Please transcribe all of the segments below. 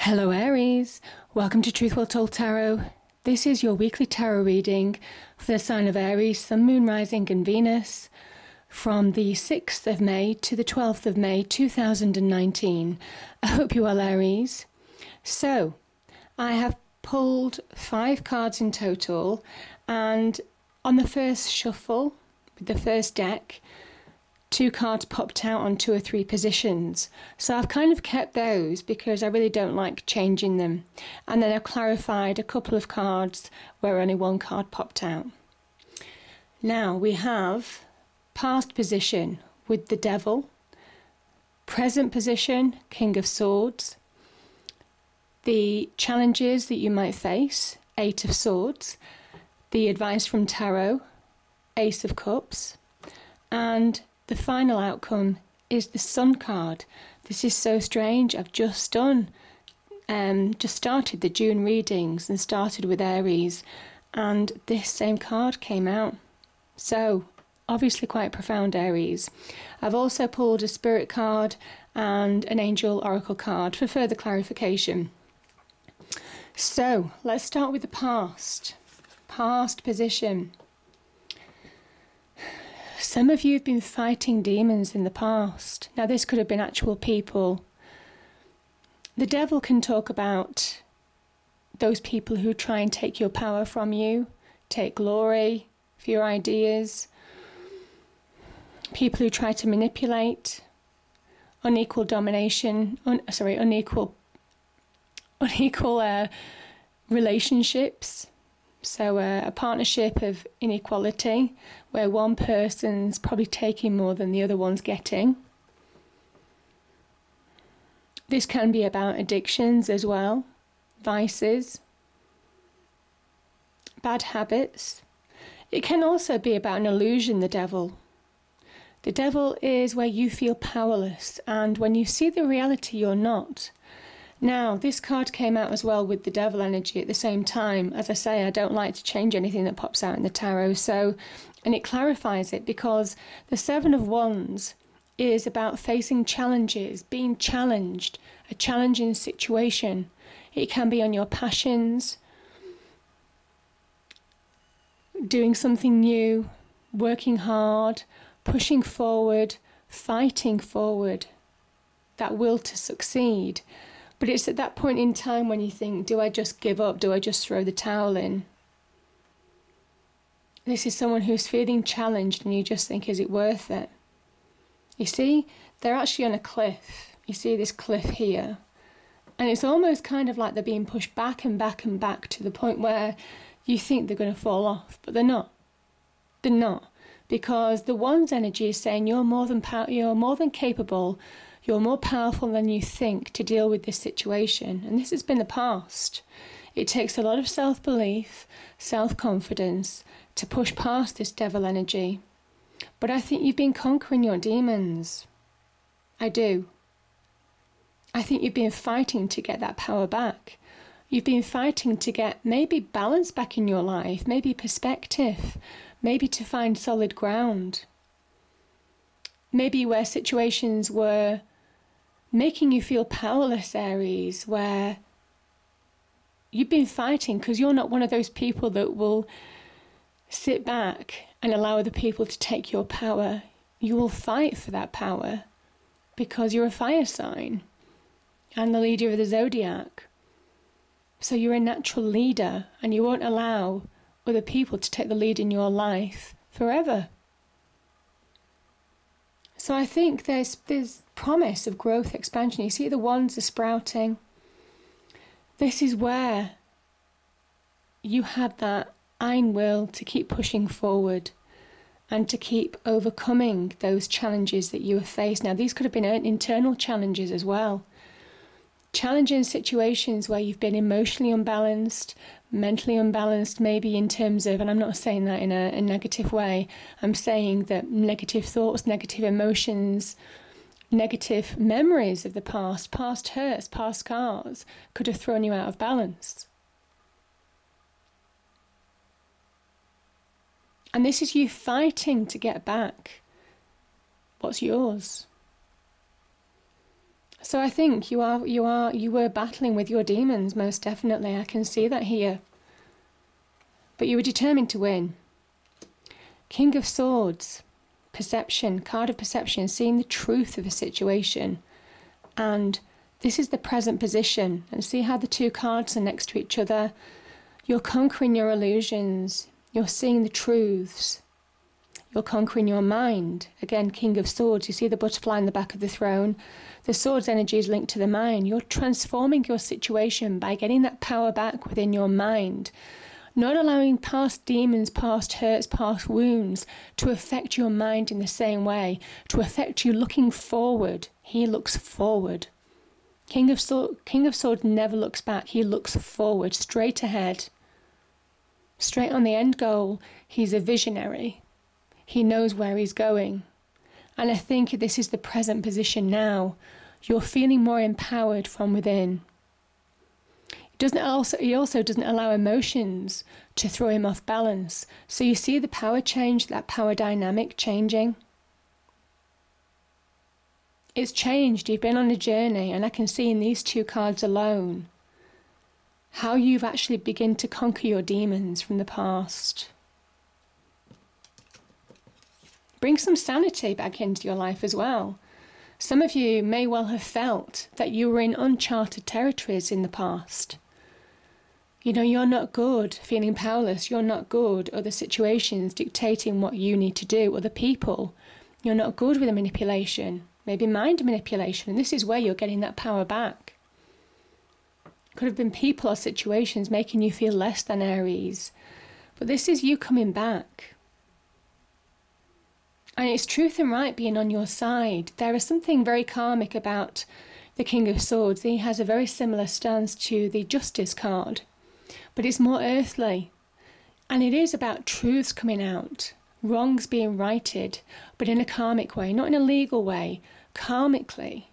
Hello Aries, welcome to Truth Well Told Tarot. This is your weekly tarot reading for the sign of Aries, Sun, Moon, Rising and Venus from the 6th of May to the 12th of May 2019. I hope you're well, Aries. So, I have pulled 5 cards in total, and on the first shuffle, with the first deck, 2 cards popped out on 2 or 3 positions. So I've kind of kept those because I really don't like changing them. And then I've clarified a couple of cards where only 1 card popped out. Now we have past position with the Devil, present position, King of Swords, the challenges that you might face, 8 of Swords, the advice from Tarot, Ace of Cups, and the final outcome is the Sun card. This is so strange. I've just started the June readings and started with Aries, and this same card came out. So, obviously quite profound, Aries. I've also pulled a Spirit card and an Angel Oracle card for further clarification. So, let's start with the past. Past position. Some of you have been fighting demons in the past. Now, this could have been actual people. The Devil can talk about those people who try and take your power from you, take glory for your ideas, people who try to manipulate, unequal domination, unequal relationships. So a partnership of inequality where one person's probably taking more than the other one's getting. This can be about addictions as well, vices, bad habits. It can also be about an illusion, the Devil. The Devil is where you feel powerless, and when you see the reality, you're not. Now, this card came out as well with the Devil energy at the same time. As I say, I don't like to change anything that pops out in the tarot. And it clarifies it because the 7 of Wands is about facing challenges, being challenged, a challenging situation. It can be on your passions, doing something new, working hard, pushing forward, fighting forward, that will to succeed. But it's at that point in time when you think, do I just give up? Do I just throw the towel in? This is someone who's feeling challenged and you just think, is it worth it? You see, they're actually on a cliff. You see this cliff here. And it's almost kind of like they're being pushed back and back and back to the point where you think they're going to fall off, but they're not. They're not. Because the Wands energy is saying you're more than capable. You're more powerful than you think to deal with this situation. And this has been the past. It takes a lot of self-belief, self-confidence to push past this Devil energy. But I think you've been conquering your demons. I do. I think you've been fighting to get that power back. You've been fighting to get maybe balance back in your life, maybe perspective, maybe to find solid ground. Maybe where situations were making you feel powerless, Aries, where you've been fighting because you're not one of those people that will sit back and allow other people to take your power. You will fight for that power because you're a fire sign and the leader of the zodiac. So you're a natural leader and you won't allow other people to take the lead in your life forever. So I think there's promise of growth, expansion. You see the wands are sprouting. This is where you had that iron will to keep pushing forward and to keep overcoming those challenges that you have faced. Now, these could have been internal challenges as well. Challenging situations where you've been emotionally unbalanced, mentally unbalanced, maybe in terms of, and I'm not saying that in a negative way, I'm saying that negative thoughts, negative emotions, negative memories of the past hurts, past scars, could have thrown you out of balance. And this is you fighting to get back what's yours. So I think you were battling with your demons, most definitely. I can see that here. But you were determined to win. King of Swords, perception, card of perception, seeing the truth of a situation. And this is the present position. And see how the two cards are next to each other. You're conquering your illusions. You're seeing the truths. You're conquering your mind. Again, King of Swords, you see the butterfly in the back of the throne. The Swords energy is linked to the mind. You're transforming your situation by getting that power back within your mind. Not allowing past demons, past hurts, past wounds to affect your mind in the same way, to affect you looking forward. He looks forward. King of Swords never looks back. He looks forward, straight ahead. Straight on the end goal. He's a visionary. He knows where he's going. And I think this is the present position now. You're feeling more empowered from within. He also doesn't allow emotions to throw him off balance. So you see the power change, that power dynamic changing. It's changed. You've been on a journey, and I can see in these two cards alone how you've actually begun to conquer your demons from the past. Bring some sanity back into your life as well. Some of you may well have felt that you were in uncharted territories in the past. You know, you're not good feeling powerless. You're not good other situations dictating what you need to do. Other people. You're not good with the manipulation. Maybe mind manipulation. And this is where you're getting that power back. Could have been people or situations making you feel less than Aries. But this is you coming back. And it's truth and right being on your side. There is something very karmic about the King of Swords. He has a very similar stance to the Justice card. But it's more earthly. And it is about truths coming out. Wrongs being righted. But in a karmic way. Not in a legal way. Karmically.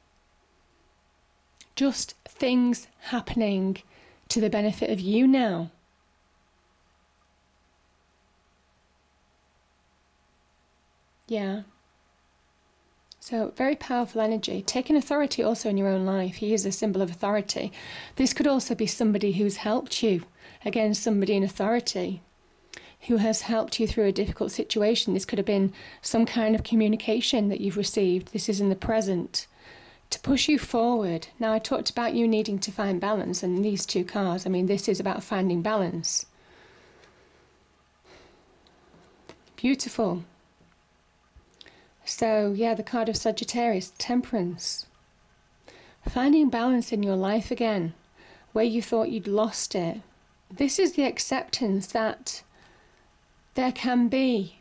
Just things happening to the benefit of you now. Yeah. So very powerful energy. Taking authority also in your own life. He is a symbol of authority. This could also be somebody who's helped you. Again, somebody in authority who has helped you through a difficult situation. This could have been some kind of communication that you've received. This is in the present. To push you forward. Now, I talked about you needing to find balance, and these two cards, I mean, this is about finding balance. Beautiful. So, yeah, the card of Sagittarius, Temperance. Finding balance in your life again, where you thought you'd lost it. This is the acceptance that there can be.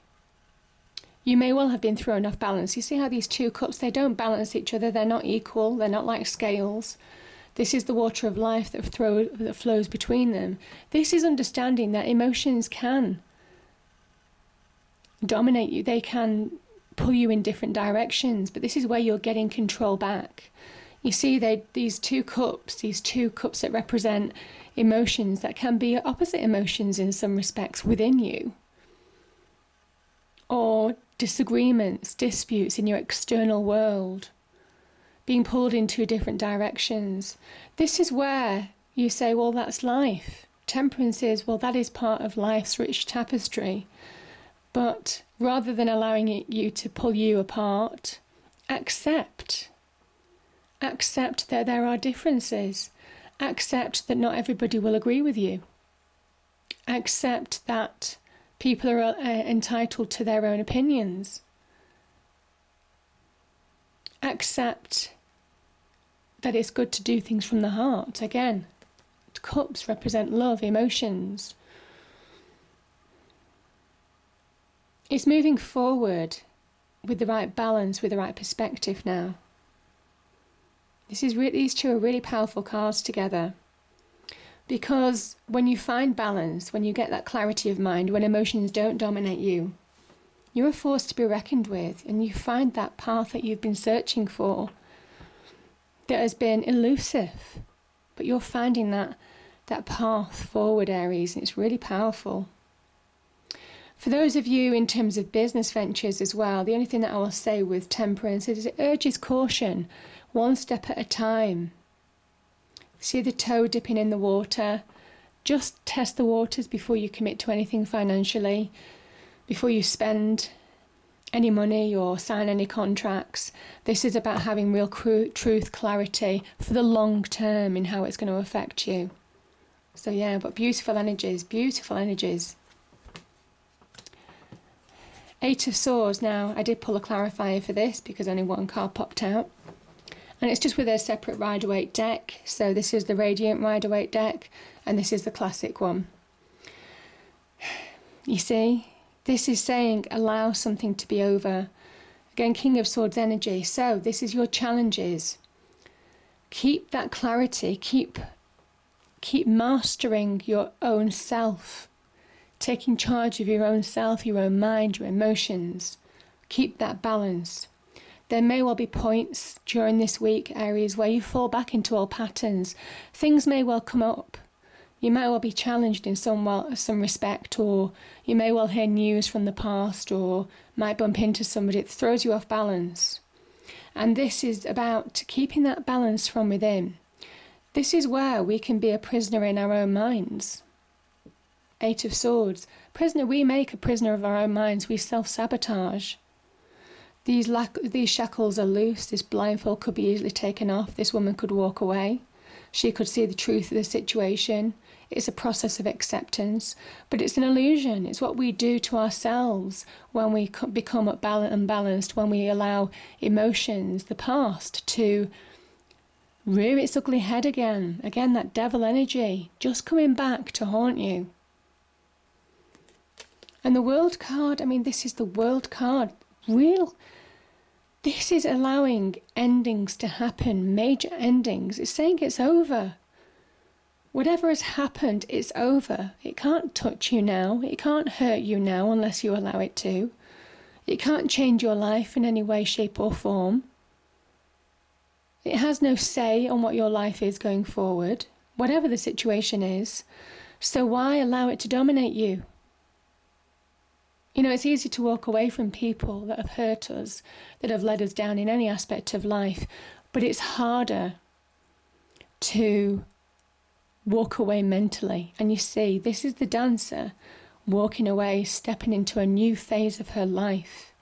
You may well have been thrown off balance. You see how these two cups, they don't balance each other. They're not equal. They're not like scales. This is the water of life that flows between them. This is understanding that emotions can dominate you. They can pull you in different directions, but this is where you're getting control back. You see, these two cups that represent emotions that can be opposite emotions in some respects within you, or disagreements, disputes in your external world, being pulled into different directions. This is where you say, well, that's life. Temperance is, well, that is part of life's rich tapestry. But rather than allowing you to pull you apart, accept that there are differences. Accept that not everybody will agree with you. Accept that people are entitled to their own opinions. Accept that it's good to do things from the heart. Again, cups represent love, emotions. It's moving forward with the right balance, with the right perspective now. These two are really powerful cards together. Because when you find balance, when you get that clarity of mind, when emotions don't dominate you, you're a force to be reckoned with, and you find that path that you've been searching for that has been elusive. But you're finding that path forward, Aries, and it's really powerful. For those of you in terms of business ventures as well, the only thing that I will say with Temperance is it urges caution one step at a time. See the toe dipping in the water. Just test the waters before you commit to anything financially, before you spend any money or sign any contracts. This is about having real truth, clarity for the long term in how it's going to affect you. So yeah, but beautiful energies, beautiful energies. Eight of Swords. Now, I did pull a clarifier for this because only one card popped out. And it's just with a separate Rider-Waite deck. So this is the Radiant Rider-Waite deck, and this is the classic one. You see, this is saying allow something to be over. Again, King of Swords energy. So this is your challenges. Keep that clarity. Keep mastering your own self. Taking charge of your own self, your own mind, your emotions. Keep that balance. There may well be points during this week, Aries, where you fall back into old patterns. Things may well come up. You might well be challenged in some respect, or you may well hear news from the past, or might bump into somebody that throws you off balance. And this is about keeping that balance from within. This is where we can be a prisoner in our own minds. Eight of Swords. We make a prisoner of our own minds. We self-sabotage. These shackles are loose. This blindfold could be easily taken off. This woman could walk away. She could see the truth of the situation. It's a process of acceptance, but it's an illusion. It's what we do to ourselves when we become unbalanced, when we allow emotions, the past, to rear its ugly head again. Again, that devil energy just coming back to haunt you. And the World card, I mean, this is the World card. This is allowing endings to happen, major endings. It's saying it's over. Whatever has happened, it's over. It can't touch you now. It can't hurt you now unless you allow it to. It can't change your life in any way, shape or form. It has no say on what your life is going forward, whatever the situation is. So why allow it to dominate you? You know, it's easy to walk away from people that have hurt us, that have led us down in any aspect of life, but it's harder to walk away mentally. And you see, this is the Dancer walking away, stepping into a new phase of her life.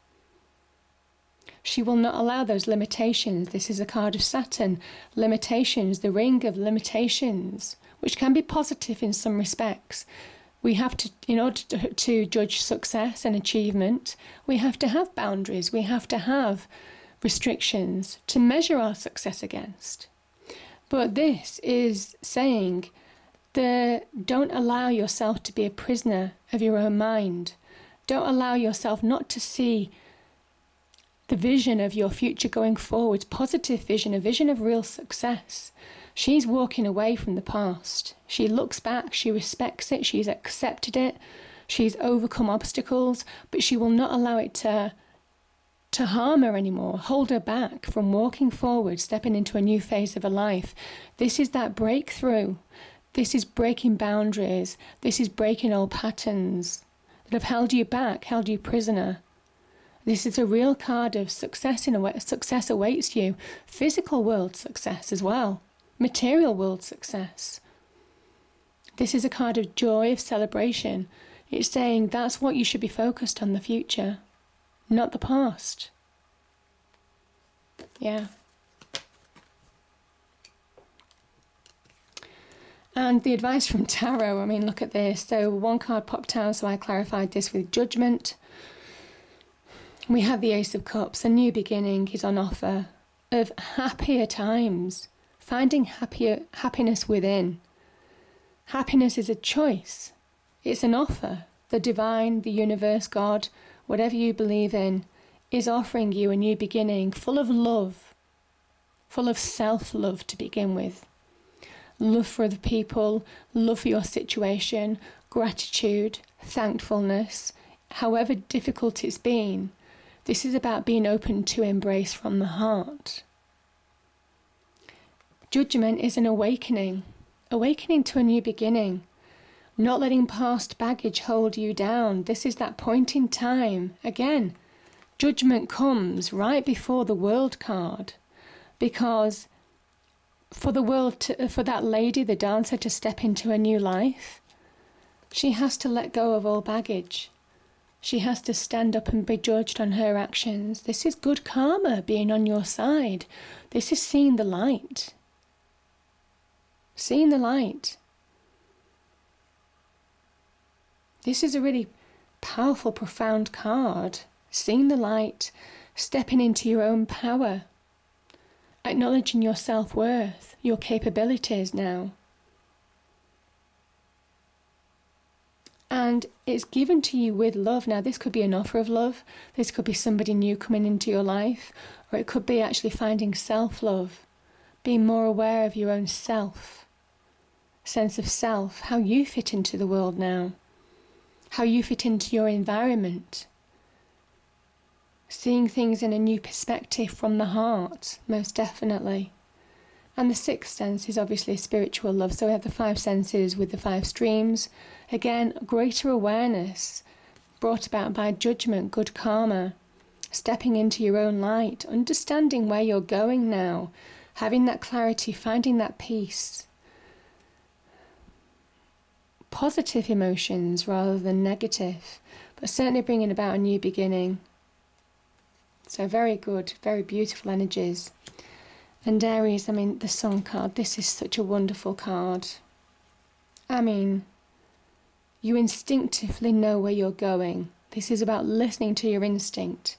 She will not allow those limitations. This is a card of Saturn. Limitations, the ring of limitations, which can be positive in some respects. We have to, in order to judge success and achievement, we have to have boundaries. We have to have restrictions to measure our success against. But this is saying don't allow yourself to be a prisoner of your own mind. Don't allow yourself not to see the vision of your future going forward, positive vision, a vision of real success. She's walking away from the past. She looks back, she respects it, she's accepted it, she's overcome obstacles, but she will not allow it to harm her anymore, hold her back from walking forward, stepping into a new phase of her life. This is that breakthrough. This is breaking boundaries. This is breaking old patterns that have held you back, held you prisoner. This is a real card of success. In a way, success awaits you. Physical world success as well. Material world success. This is a card of joy, of celebration. It's saying that's what you should be focused on, the future, not the past. Yeah. And the advice from Tarot, I mean, look at this. So one card popped out, so I clarified this with Judgment. We have the Ace of Cups. A new beginning is on offer of happier times. Finding happiness within. Happiness is a choice. It's an offer. The divine, the universe, God, whatever you believe in, is offering you a new beginning full of love, full of self-love to begin with. Love for other people, love for your situation, gratitude, thankfulness, however difficult it's been. This is about being open to embrace from the heart. Judgment is an awakening to a new beginning, not letting past baggage hold you down. This is that point in time. Again, Judgment comes right before the World card. because for that lady, the dancer, to step into a new life, she has to let go of all baggage. She has to stand up and be judged on her actions. This is good karma being on your side. This is seeing the light. Seeing the light. This is a really powerful, profound card. Seeing the light, stepping into your own power, acknowledging your self-worth, your capabilities now. And it's given to you with love. Now, this could be an offer of love. This could be somebody new coming into your life. Or it could be actually finding self-love, being more aware of your own self, sense of self, how you fit into the world now, how you fit into your environment. Seeing things in a new perspective from the heart, most definitely. And the sixth sense is obviously spiritual love. So we have the five senses with the five streams. Again, greater awareness brought about by judgment, good karma, stepping into your own light, understanding where you're going now, having that clarity, finding that peace. Positive emotions rather than negative, but certainly bringing about a new beginning. So very good, very beautiful energies. And Aries, the Sun card, this is such a wonderful card. You instinctively know where you're going. This is about listening to your instinct,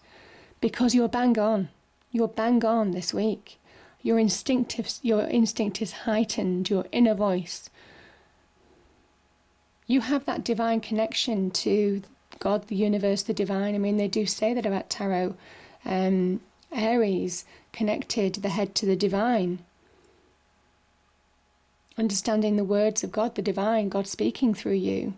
because you're bang on. You're bang on this week. Your instinct is heightened, your inner voice. You have that divine connection to God, the universe, the divine. They do say that about tarot. Aries connected the head to the divine. Understanding the words of God, the divine, God speaking through you.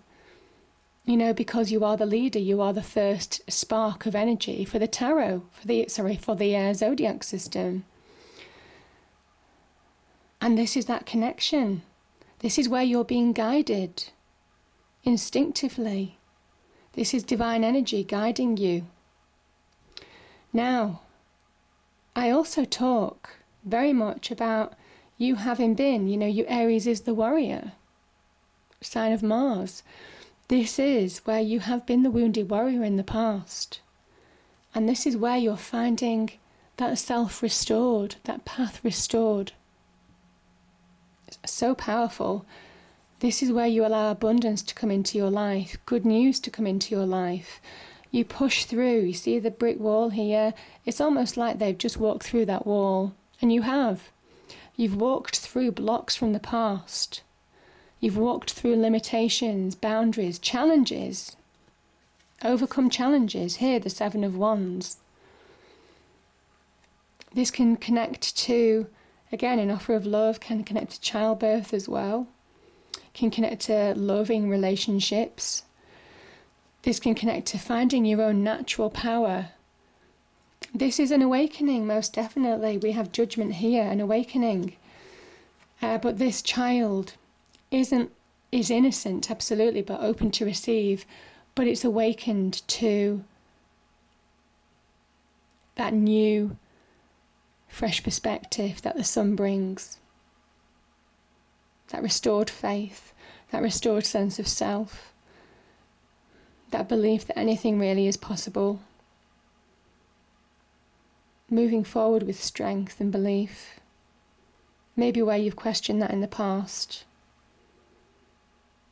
Because you are the leader, you are the first spark of energy for the tarot, for the zodiac system. And this is that connection. This is where you're being guided instinctively. This is divine energy guiding you. Now, I also talk very much about you having been, Aries is the warrior, sign of Mars. This is where you have been the wounded warrior in the past. And this is where you're finding that self restored, that path restored. It's so powerful. This is where you allow abundance to come into your life, good news to come into your life. You push through. You see the brick wall here? It's almost like they've just walked through that wall. And you have. You've walked through blocks from the past. You've walked through limitations, boundaries, challenges. Overcome challenges. Here, the Seven of Wands. This can connect to, again, an offer of love, can connect to childbirth as well. Can connect to loving relationships. This can connect to finding your own natural power. This is an awakening, most definitely. We have judgment here, an awakening. But this child is innocent, absolutely, but open to receive. But it's awakened to that new, fresh perspective that the sun brings. That restored faith, that restored sense of self. That belief that anything really is possible. Moving forward with strength and belief. Maybe where you've questioned that in the past.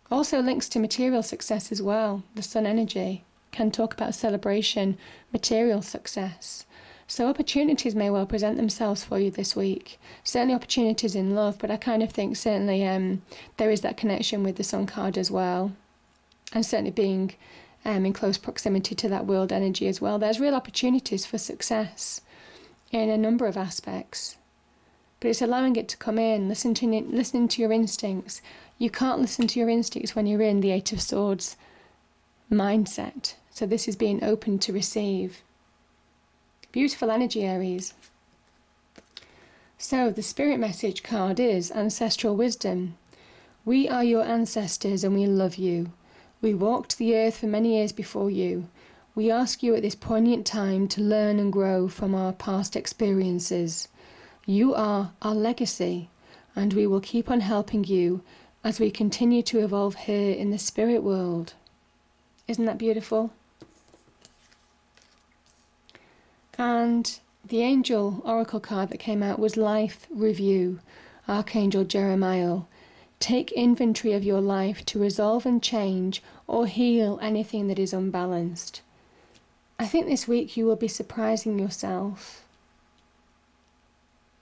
Also links to material success as well. The sun energy can talk about celebration, material success. So opportunities may well present themselves for you this week. Certainly opportunities in love, but I kind of think certainly there is that connection with the sun card as well. And certainly being in close proximity to that world energy as well. There's real opportunities for success in a number of aspects. But it's allowing it to come in, listening to your instincts. You can't listen to your instincts when you're in the Eight of Swords mindset. So this is being open to receive. Beautiful energy, Aries. So the spirit message card is ancestral wisdom. We are your ancestors and we love you. We walked the earth for many years before you. We ask you at this poignant time to learn and grow from our past experiences. You are our legacy, and we will keep on helping you as we continue to evolve here in the spirit world. Isn't that beautiful? And the angel oracle card that came out was Life Review, Archangel Jeremiah. Take inventory of your life to resolve and change or heal anything that is unbalanced. I think this week you will be surprising yourself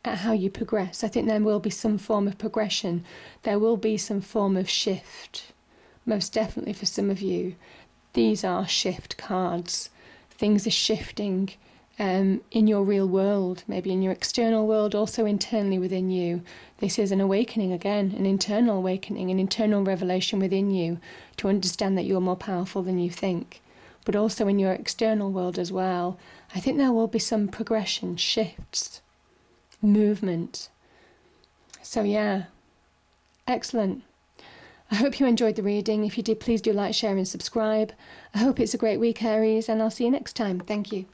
at how you progress. I think there will be some form of progression. There will be some form of shift. Most definitely for some of you. These are shift cards. Things are shifting in your real world, maybe in your external world, also internally within you. This is an awakening again, an internal awakening, an internal revelation within you to understand that you're more powerful than you think. But also in your external world as well. I think there will be some progression, shifts, movement. So yeah, excellent. I hope you enjoyed the reading. If you did, please do like, share and subscribe. I hope it's a great week, Aries, and I'll see you next time. Thank you.